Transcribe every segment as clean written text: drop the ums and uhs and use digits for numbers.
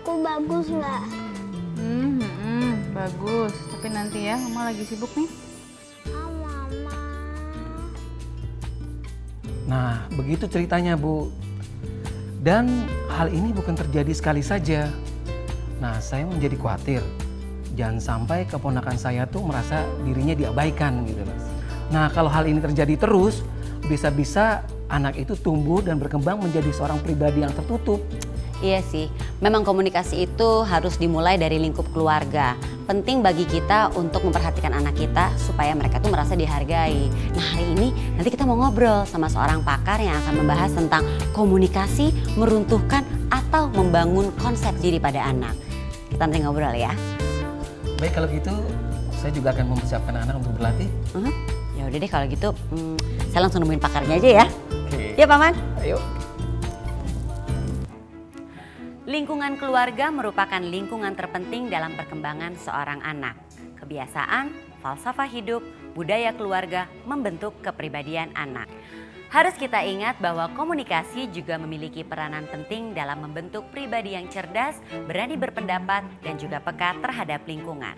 aku bagus nggak? Bagus. Tapi nanti ya, Mama lagi sibuk nih. Oh, Mama. Nah, begitu ceritanya, Bu. Dan hal ini bukan terjadi sekali saja. Nah, saya menjadi khawatir. Jangan sampai keponakan saya tuh merasa dirinya diabaikan gitu loh. Nah, kalau hal ini terjadi terus, bisa-bisa anak itu tumbuh dan berkembang menjadi seorang pribadi yang tertutup. Iya sih, memang komunikasi itu harus dimulai dari lingkup keluarga. Penting bagi kita untuk memperhatikan anak kita supaya mereka tuh merasa dihargai. Nah, hari ini nanti kita mau ngobrol sama seorang pakar yang akan membahas tentang komunikasi, meruntuhkan atau membangun konsep diri pada anak. Kita nanti ngobrol ya. Baik, kalau gitu saya juga akan mempersiapkan anak untuk berlatih. Ya udah deh kalau gitu, saya langsung nemuin pakarnya aja ya. Oke. Ya Paman. Ayo. Lingkungan keluarga merupakan lingkungan terpenting dalam perkembangan seorang anak. Kebiasaan, falsafah hidup, budaya keluarga membentuk kepribadian anak. Harus kita ingat bahwa komunikasi juga memiliki peranan penting dalam membentuk pribadi yang cerdas, berani berpendapat, dan juga peka terhadap lingkungan.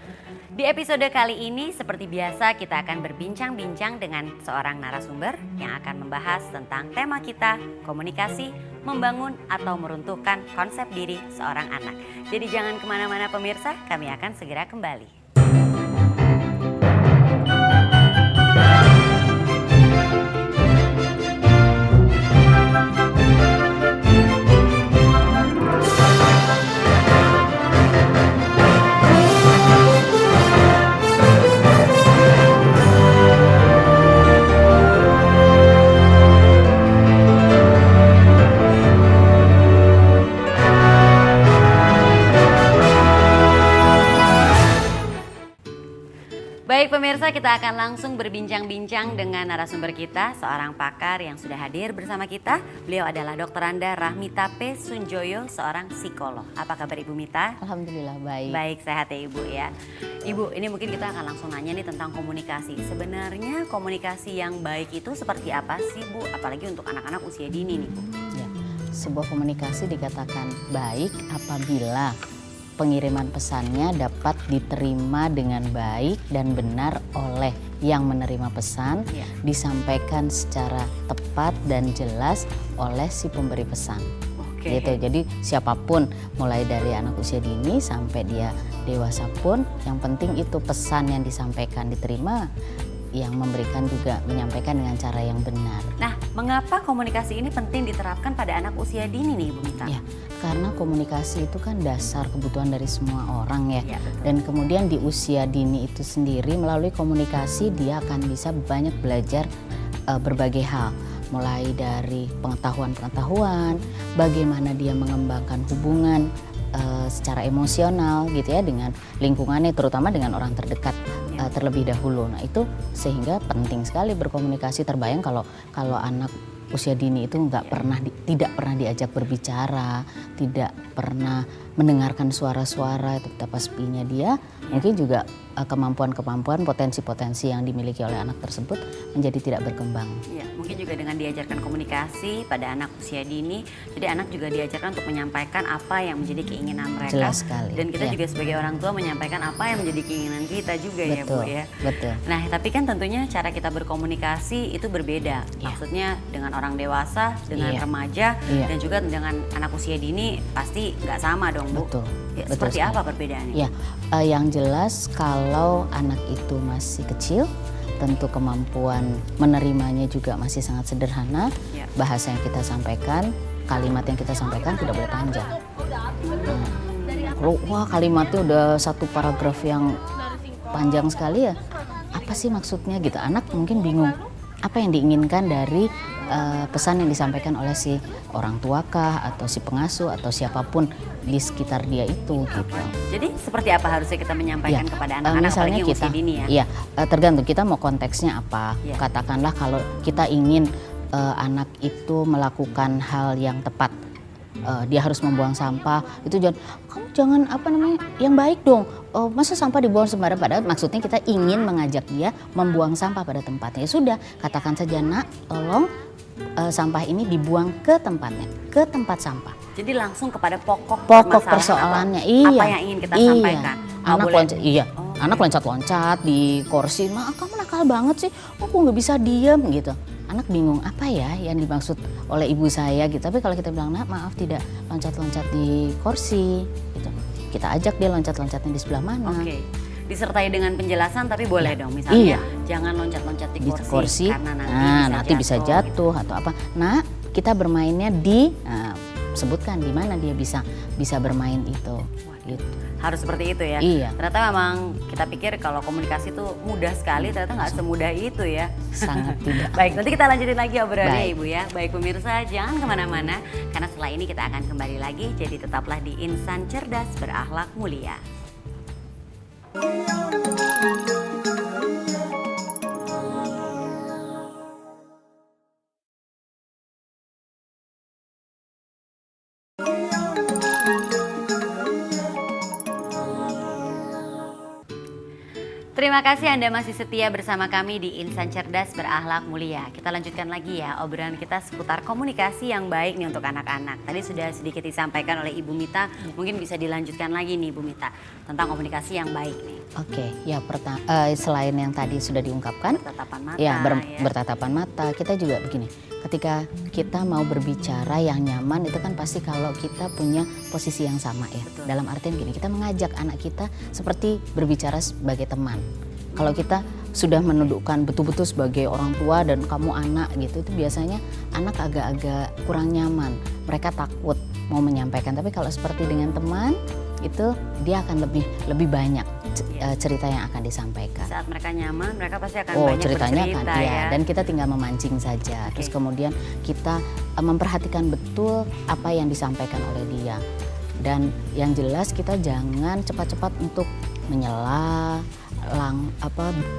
Di episode kali ini seperti biasa kita akan berbincang-bincang dengan seorang narasumber yang akan membahas tentang tema kita, komunikasi, membangun atau meruntuhkan konsep diri seorang anak. Jadi jangan kemana-mana pemirsa, kami akan segera kembali. Baik pemirsa, kita akan langsung berbincang-bincang dengan narasumber kita, seorang pakar yang sudah hadir bersama kita. Beliau adalah Dr. Anda Rahmita P. Sunjoyo, seorang psikolog. Apa kabar Ibu Mita? Alhamdulillah baik. Baik, sehat ya Ibu ya. Ibu, ini mungkin kita akan langsung nanya nih tentang komunikasi. Sebenarnya komunikasi yang baik itu seperti apa sih Bu? Apalagi untuk anak-anak usia dini nih Bu. Ya, sebuah komunikasi dikatakan baik apabila pengiriman pesannya dapat diterima dengan baik dan benar oleh yang menerima pesan, disampaikan secara tepat dan jelas oleh si pemberi pesan. Gitu. Jadi siapapun mulai dari anak usia dini sampai dia dewasa pun yang penting itu pesan yang disampaikan diterima, yang memberikan juga menyampaikan dengan cara yang benar. Nah, mengapa komunikasi ini penting diterapkan pada anak usia dini nih Ibu Mita? Ya, karena komunikasi itu kan dasar kebutuhan dari semua orang ya. Ya, betul. Dan kemudian di usia dini itu sendiri melalui komunikasi dia akan bisa banyak belajar berbagai hal. Mulai dari pengetahuan-pengetahuan, bagaimana dia mengembangkan hubungan secara emosional gitu ya dengan lingkungannya, terutama dengan orang terdekat terlebih dahulu. Nah itu sehingga penting sekali berkomunikasi. Terbayang kalau anak usia dini itu tidak pernah diajak berbicara, tidak pernah mendengarkan suara-suara, itu betapa sepinya dia. Mungkin juga kemampuan-kemampuan, potensi-potensi yang dimiliki oleh anak tersebut menjadi tidak berkembang. Ya, mungkin juga dengan diajarkan komunikasi pada anak usia dini, jadi anak juga diajarkan untuk menyampaikan apa yang menjadi keinginan mereka. Jelas sekali. Dan kita juga sebagai orang tua menyampaikan apa yang menjadi keinginan kita juga. Betul, ya Bu ya. Betul. Nah, tapi kan tentunya cara kita berkomunikasi itu berbeda. Maksudnya dengan orang dewasa, dengan remaja, dan juga dengan anak usia dini pasti nggak sama dong Bu. Betul. Ya, Betul seperti sekali. apa perbedaannya? Ya, yang jelas kalau anak itu masih kecil, tentu kemampuan menerimanya juga masih sangat sederhana. Ya. Bahasa yang kita sampaikan, kalimat yang kita sampaikan tidak boleh panjang. Wah kalimatnya udah satu paragraf yang panjang sekali ya. Apa sih maksudnya gitu? Anak mungkin bingung. Apa yang diinginkan dari pesan yang disampaikan oleh si orang tua kah atau si pengasuh atau siapapun di sekitar dia itu gitu. Jadi seperti apa harusnya kita menyampaikan kepada anak-anak misalnya apalagi kita, usia dini ya? Iya, tergantung kita mau konteksnya apa. Katakanlah kalau kita ingin anak itu melakukan hal yang tepat, dia harus membuang sampah, itu jangan yang baik dong. Masa sampah dibuang sembarangan, padahal maksudnya kita ingin mengajak dia membuang sampah pada tempatnya. Ya sudah, katakan saja nak, tolong sampah ini dibuang ke tempatnya, ke tempat sampah. Jadi langsung kepada pokok Persoalannya, iya. Apa yang ingin kita sampaikan. Anak loncat, Oh, anak loncat-loncat di kursi, "Ma, kamu nakal banget sih, aku nggak bisa diem," gitu. Anak bingung apa ya yang dimaksud oleh ibu saya gitu. Tapi kalau kita bilang, "Nak, maaf tidak loncat-loncat di kursi," gitu. Kita ajak dia loncat-loncatnya di sebelah mana. Oke. Disertai dengan penjelasan tapi boleh dong misalnya Iya. jangan loncat-loncat di Di kursi, karena nanti bisa jatuh atau apa. Nah, kita bermainnya di sebutkan di mana dia bisa bermain itu. Gitu. Harus seperti itu ya. Iya. Ternyata memang kita pikir kalau komunikasi itu mudah sekali, ternyata nggak semudah itu ya. Sangat tidak. Baik, nanti kita lanjutin lagi obrolannya Baik. Ibu ya. Baik pemirsa, jangan kemana-mana karena setelah ini kita akan kembali lagi. Jadi tetaplah di Insan Cerdas Berakhlak Mulia. Terima kasih Anda masih setia bersama kami di Insan Cerdas Berakhlak Mulia. Kita lanjutkan lagi ya obrolan kita seputar komunikasi yang baik nih untuk anak-anak. Tadi sudah sedikit disampaikan oleh Ibu Mita, mungkin bisa dilanjutkan lagi nih Ibu Mita tentang komunikasi yang baik nih. Oke, ya selain yang tadi sudah diungkapkan, Bertatapan mata ya bertatapan mata, kita juga begini. Ketika kita mau berbicara yang nyaman itu kan pasti kalau kita punya posisi yang sama ya. Betul. Dalam artian gini, kita mengajak anak kita seperti berbicara sebagai teman. Kalau kita sudah menundukkan betul-betul sebagai orang tua dan kamu anak gitu, itu biasanya anak agak-agak kurang nyaman. Mereka takut mau menyampaikan. Tapi kalau seperti dengan teman, itu dia akan lebih banyak cerita yang akan disampaikan. Saat mereka nyaman, mereka pasti akan Oh, banyak ceritanya bercerita kan, ya. dan kita tinggal memancing saja. Terus kemudian kita memperhatikan betul apa yang disampaikan oleh dia. Dan yang jelas kita jangan cepat-cepat untuk menyela,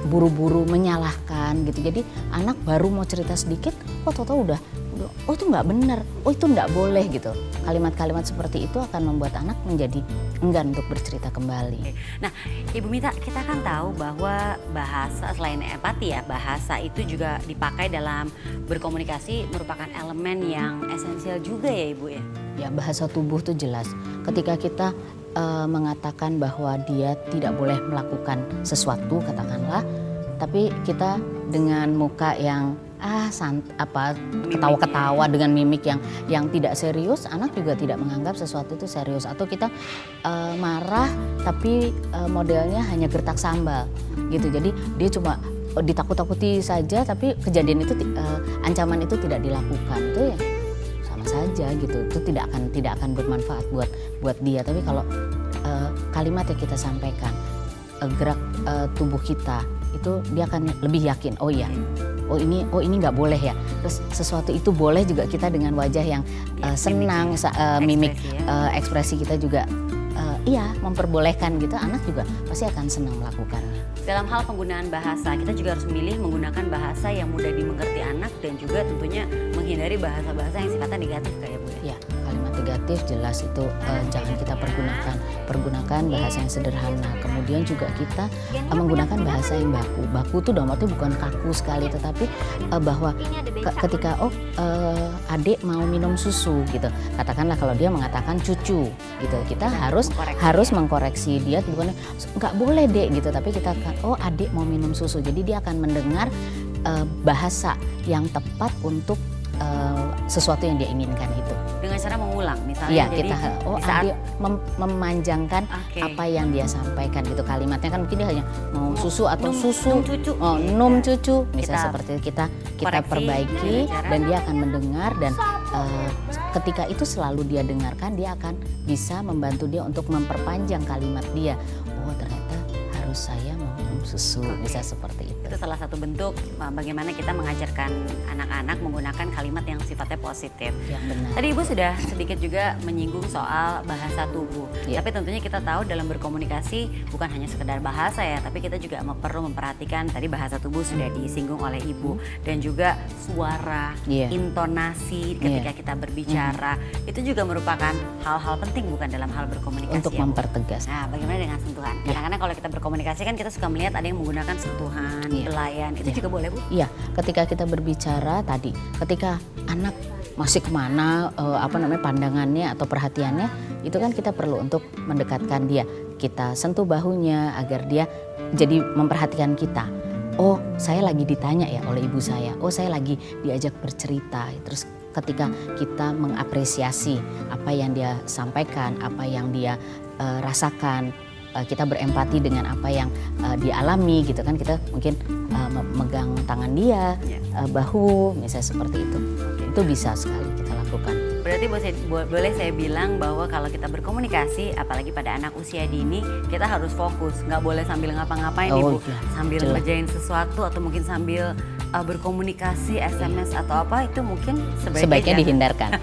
buru-buru menyalahkan gitu. Jadi anak baru mau cerita sedikit, tahu-tahu udah, oh itu nggak benar, oh itu nggak boleh gitu. Kalimat-kalimat seperti itu akan membuat anak menjadi enggan untuk bercerita kembali. Nah, Ibu Mita, kita kan tahu bahwa bahasa selain empati ya, bahasa itu juga dipakai dalam berkomunikasi merupakan elemen yang esensial juga ya Ibu ya. Ya, bahasa tubuh tuh jelas. Ketika kita mengatakan bahwa dia tidak boleh melakukan sesuatu katakanlah, tapi kita dengan muka yang ketawa-ketawa dengan mimik yang tidak serius, anak juga tidak menganggap sesuatu itu serius. Atau kita marah tapi modelnya hanya gertak sambal gitu. Jadi dia cuma ditakut-takuti saja, tapi kejadian itu ancaman itu tidak dilakukan. Itu ya sama saja gitu. Itu tidak akan bermanfaat buat dia. Tapi kalau kalimat yang kita sampaikan, gerak tubuh kita itu dia akan lebih yakin. Oh iya, oh ini nggak boleh ya. Terus sesuatu itu boleh juga kita dengan wajah yang senang, mimik ekspresi kita juga memperbolehkan gitu. Anak juga pasti akan senang melakukannya. Dalam hal penggunaan bahasa, kita juga harus memilih menggunakan bahasa yang mudah dimengerti anak dan juga tentunya menghindari bahasa-bahasa yang sifatnya negatif kayak Bu ya. Ya, kalimat negatif jelas itu jangan kita pergunakan bahasa yang sederhana. Kemudian juga kita menggunakan bahasa yang baku. Baku itu dalam arti bukan kaku sekali, tetapi bahwa ketika adik mau minum susu gitu, katakanlah kalau dia mengatakan cucu gitu, kita harus mengkoreksi dia, bukannya nggak boleh dek gitu, tapi kita adik mau minum susu. Jadi dia akan mendengar bahasa yang tepat untuk sesuatu yang dia inginkan itu. Dengan cara mengulang misalnya. Iya, jadi kita saat dia memanjangkan apa yang dia sampaikan gitu. Kalimatnya kan mungkin dia hanya mau susu atau susu, num cucu, misalnya seperti itu. Kita koreksi perbaiki dengan cara dan dia akan mendengar, dan ketika itu selalu dia dengarkan, dia akan bisa membantu dia untuk memperpanjang kalimat dia. Oh, ternyata harus saya mau minum susu, bisa seperti itu. itu salah satu bentuk bagaimana kita mengajarkan anak-anak menggunakan kalimat yang sifatnya positif. Yang benar. Tadi Ibu sudah sedikit juga menyinggung soal bahasa tubuh. Ya. Tapi tentunya kita tahu dalam berkomunikasi bukan hanya sekedar bahasa ya, tapi kita juga perlu memperhatikan tadi bahasa tubuh sudah disinggung oleh Ibu, dan juga suara, intonasi ketika kita berbicara. Itu juga merupakan hal-hal penting bukan dalam hal berkomunikasi. Untuk ya, Bu? mempertegas. Nah, bagaimana dengan sentuhan? Kadang-kadang kalau kita berkomunikasi komunikasi kan kita suka melihat ada yang menggunakan sentuhan, belayan, itu juga boleh Bu? Iya, ketika kita berbicara tadi, ketika anak masih kemana pandangannya atau perhatiannya, itu kan kita perlu untuk mendekatkan dia. Kita sentuh bahunya agar dia jadi memperhatikan kita. Oh, saya lagi ditanya ya oleh ibu saya. Oh, saya lagi diajak bercerita. Terus ketika kita mengapresiasi apa yang dia sampaikan, apa yang dia rasakan, kita berempati dengan apa yang dia alami gitu kan, kita mungkin memegang tangan dia, bahu, misalnya seperti itu. Itu bisa sekali kita lakukan. Berarti boleh saya bilang bahwa kalau kita berkomunikasi, apalagi pada anak usia dini, kita harus fokus, nggak boleh sambil ngapa-ngapain Ibu, sambil ngerjain sesuatu atau mungkin sambil berkomunikasi, SMS atau apa, itu mungkin sebaiknya dihindarkan.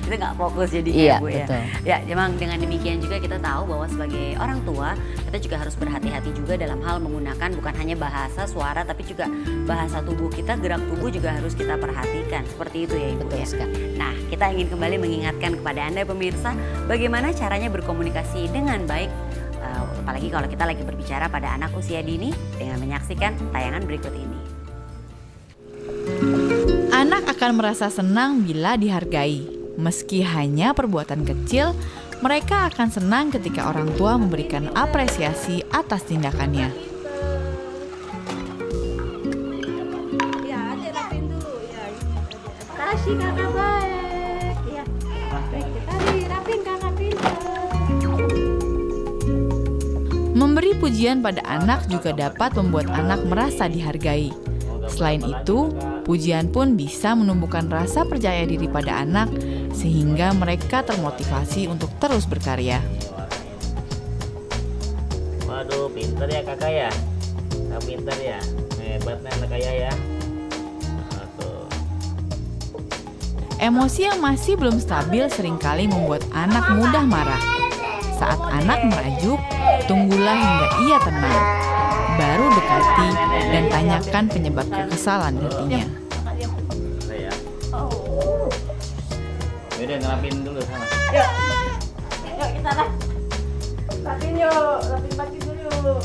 Itu nggak fokus jadi Bu ya. Betul. Ya, memang dengan demikian juga kita tahu bahwa sebagai orang tua kita juga harus berhati-hati juga dalam hal menggunakan bukan hanya bahasa suara tapi juga bahasa tubuh kita, gerak tubuh juga harus kita perhatikan. Seperti itu ya Ibu. Betul sekali. Nah, kita ingin kembali mengingatkan kepada Anda pemirsa bagaimana caranya berkomunikasi dengan baik, apalagi kalau kita lagi berbicara pada anak usia dini dengan menyaksikan tayangan berikut ini. Anak akan merasa senang bila dihargai. Meski hanya perbuatan kecil, mereka akan senang ketika orang tua memberikan apresiasi atas tindakannya. Kasih kakak baik. Ya. Baik, tadi rapin kakak pintar. Memberi pujian pada anak juga dapat membuat anak merasa dihargai. Selain itu, pujian pun bisa menumbuhkan rasa percaya diri pada anak sehingga mereka termotivasi untuk terus berkarya. Waduh, pintar ya kakak ya. Kakak pintar ya. Hebatnya anak ayah ya. Emosi yang masih belum stabil seringkali membuat anak mudah marah. Saat anak merajuk, tunggulah hingga ia tenang. Baru dekati dan tanyakan penyebab kekesalan hatinya. Yaudah ngerapin dulu sana. Yuk kita lah. Rapin yuk, rapin baju dulu.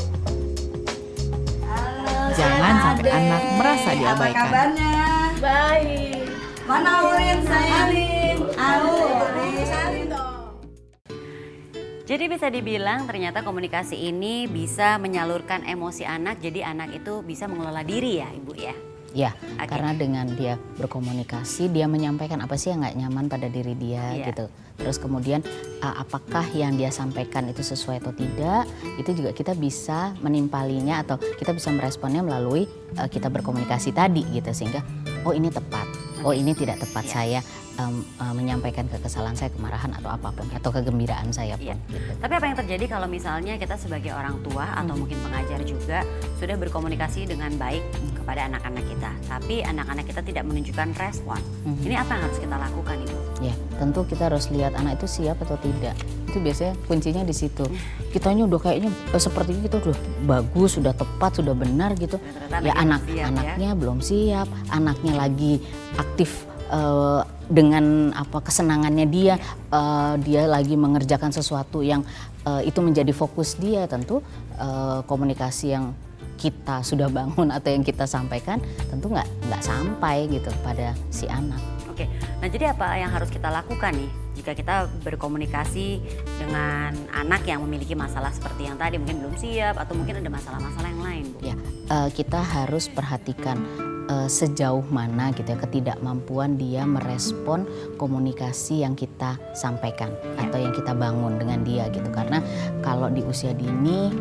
Jangan sampai anak merasa diabaikan. Apa kabarnya? Baik. Mana Urin sayang? Salin dong. Jadi bisa dibilang ternyata komunikasi ini bisa menyalurkan emosi anak, jadi anak itu bisa mengelola diri ya Ibu ya? Ya, karena dengan dia berkomunikasi, dia menyampaikan apa sih yang nggak nyaman pada diri dia gitu. Terus kemudian apakah yang dia sampaikan itu sesuai atau tidak, itu juga kita bisa menimpalinya atau kita bisa meresponnya melalui kita berkomunikasi tadi gitu. Sehingga oh ini tepat, oh ini tidak tepat, saya menyampaikan kekesalan saya, kemarahan atau apapun, atau kegembiraan saya pun. Gitu. Tapi apa yang terjadi kalau misalnya kita sebagai orang tua atau mungkin pengajar juga sudah berkomunikasi dengan baik kepada anak-anak kita, tapi anak-anak kita tidak menunjukkan respon. Ini apa yang harus kita lakukan Ibu? Ya, tentu kita harus lihat anak itu siap atau tidak. Itu biasanya kuncinya di situ. Kitanya udah kayaknya seperti itu, kita udah bagus, sudah tepat, sudah benar gitu. Ya anaknya belum siap, anaknya lagi aktif dengan kesenangannya dia, dia lagi mengerjakan sesuatu yang itu menjadi fokus dia. Tentu komunikasi yang kita sudah bangun atau yang kita sampaikan tentu nggak sampai gitu pada si anak. Oke, nah jadi apa yang harus kita lakukan nih jika kita berkomunikasi dengan anak yang memiliki masalah seperti yang tadi, mungkin belum siap atau mungkin ada masalah-masalah yang lain Bu? Ya, kita harus perhatikan sejauh mana gitu ya ketidakmampuan dia merespon komunikasi yang kita sampaikan atau yang kita bangun dengan dia gitu. Karena kalau di usia dini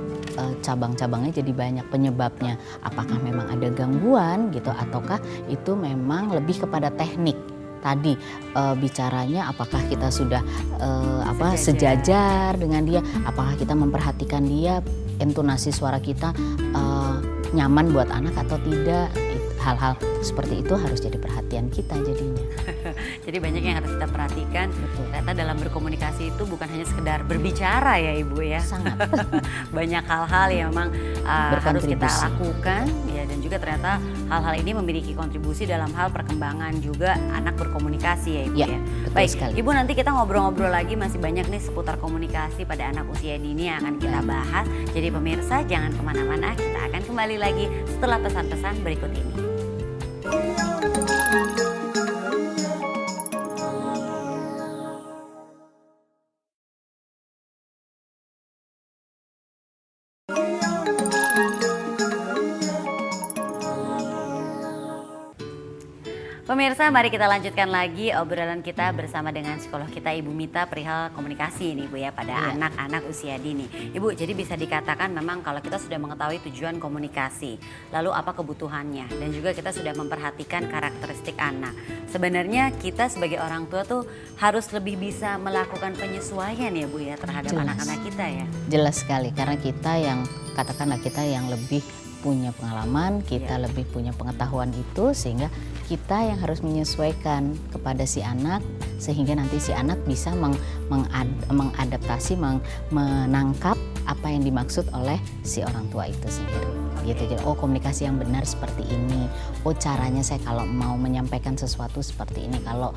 cabang-cabangnya jadi banyak penyebabnya. Apakah memang ada gangguan gitu ataukah itu memang lebih kepada teknik. Tadi bicaranya apakah kita sudah sejajar dengan dia, apakah kita memperhatikan dia, intonasi suara kita nyaman buat anak atau tidak. Hal-hal seperti itu harus jadi perhatian kita jadinya. Jadi banyak yang harus kita perhatikan. Ternyata dalam berkomunikasi itu bukan hanya sekedar berbicara ya Ibu ya. Sangat. Banyak hal-hal yang memang harus kita Berkontribusi. lakukan ya, dan juga ternyata hal-hal ini memiliki kontribusi dalam hal perkembangan juga anak berkomunikasi ya Ibu Ya, ya. betul Baik, sekali. Ibu nanti kita ngobrol-ngobrol lagi, masih banyak nih seputar komunikasi pada anak usia dini yang akan kita bahas. Jadi pemirsa jangan kemana-mana, kita akan kembali lagi setelah pesan-pesan berikut ini. Pemirsa, mari kita lanjutkan lagi obrolan kita bersama dengan psikolog kita Ibu Mita perihal komunikasi ini Bu ya pada anak-anak usia dini. Ibu, jadi bisa dikatakan memang kalau kita sudah mengetahui tujuan komunikasi, lalu apa kebutuhannya, dan juga kita sudah memperhatikan karakteristik anak. Sebenarnya kita sebagai orang tua tuh harus lebih bisa melakukan penyesuaian ya Bu ya terhadap Jelas. anak-anak kita ya. Jelas sekali, karena kita yang katakanlah kita yang lebih punya pengalaman, kita lebih punya pengetahuan itu, sehingga kita yang harus menyesuaikan kepada si anak, sehingga nanti si anak bisa mengadaptasi, menangkap apa yang dimaksud oleh si orang tua itu sendiri. Gitu. Jadi, oh komunikasi yang benar seperti ini, oh caranya saya kalau mau menyampaikan sesuatu seperti ini, kalau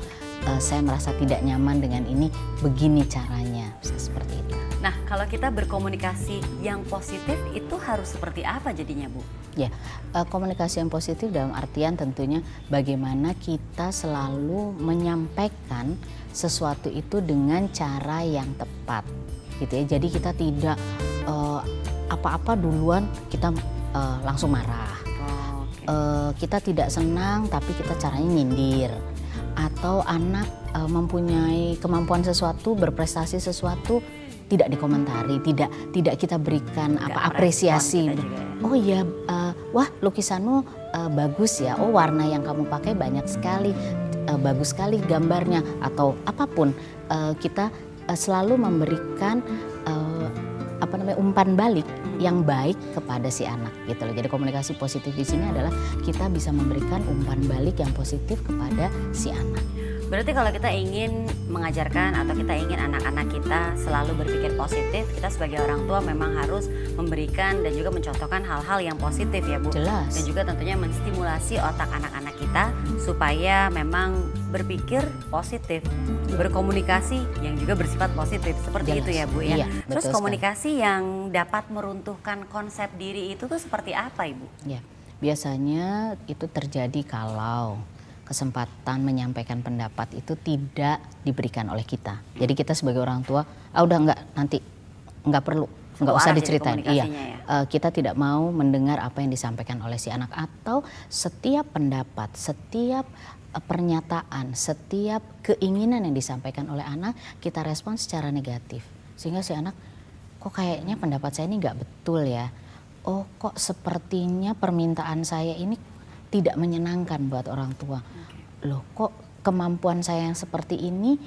saya merasa tidak nyaman dengan ini, begini caranya, bisa seperti itu. Nah, kalau kita berkomunikasi yang positif itu harus seperti apa jadinya Bu? Ya, komunikasi yang positif dalam artian tentunya bagaimana kita selalu menyampaikan sesuatu itu dengan cara yang tepat, gitu ya. Jadi kita tidak apa-apa duluan kita langsung marah. Kita tidak senang tapi kita caranya nyindir. Atau anak mempunyai kemampuan sesuatu, berprestasi sesuatu, tidak dikomentari, tidak kita berikan apresiasi. Oh iya, wah lukisanmu bagus ya. Oh warna yang kamu pakai banyak sekali, bagus sekali gambarnya, atau apapun. Kita selalu memberikan umpan balik yang baik kepada si anak gitu loh. Jadi komunikasi positif di sini adalah kita bisa memberikan umpan balik yang positif kepada si anak. Berarti kalau kita ingin mengajarkan atau kita ingin anak-anak kita selalu berpikir positif, kita sebagai orang tua memang harus memberikan dan juga mencontohkan hal-hal yang positif ya Bu. Jelas. Dan juga tentunya menstimulasi otak anak-anak kita supaya memang berpikir positif, berkomunikasi yang juga bersifat positif. Seperti Jelas. itu ya Bu ya. Iya, Terus betul komunikasi yang dapat meruntuhkan konsep diri itu tuh seperti apa Ibu? Ya, biasanya itu terjadi kalau kesempatan menyampaikan pendapat itu tidak diberikan oleh kita. Jadi kita sebagai orang tua, udah nanti nggak perlu, nggak usah diceritain. Iya, kita tidak mau mendengar apa yang disampaikan oleh si anak, atau setiap pendapat, setiap pernyataan, setiap keinginan yang disampaikan oleh anak kita respon secara negatif, sehingga si anak kok kayaknya pendapat saya ini nggak betul ya. Oh kok sepertinya permintaan saya ini tidak menyenangkan buat orang tua. Loh kok kemampuan saya yang seperti ini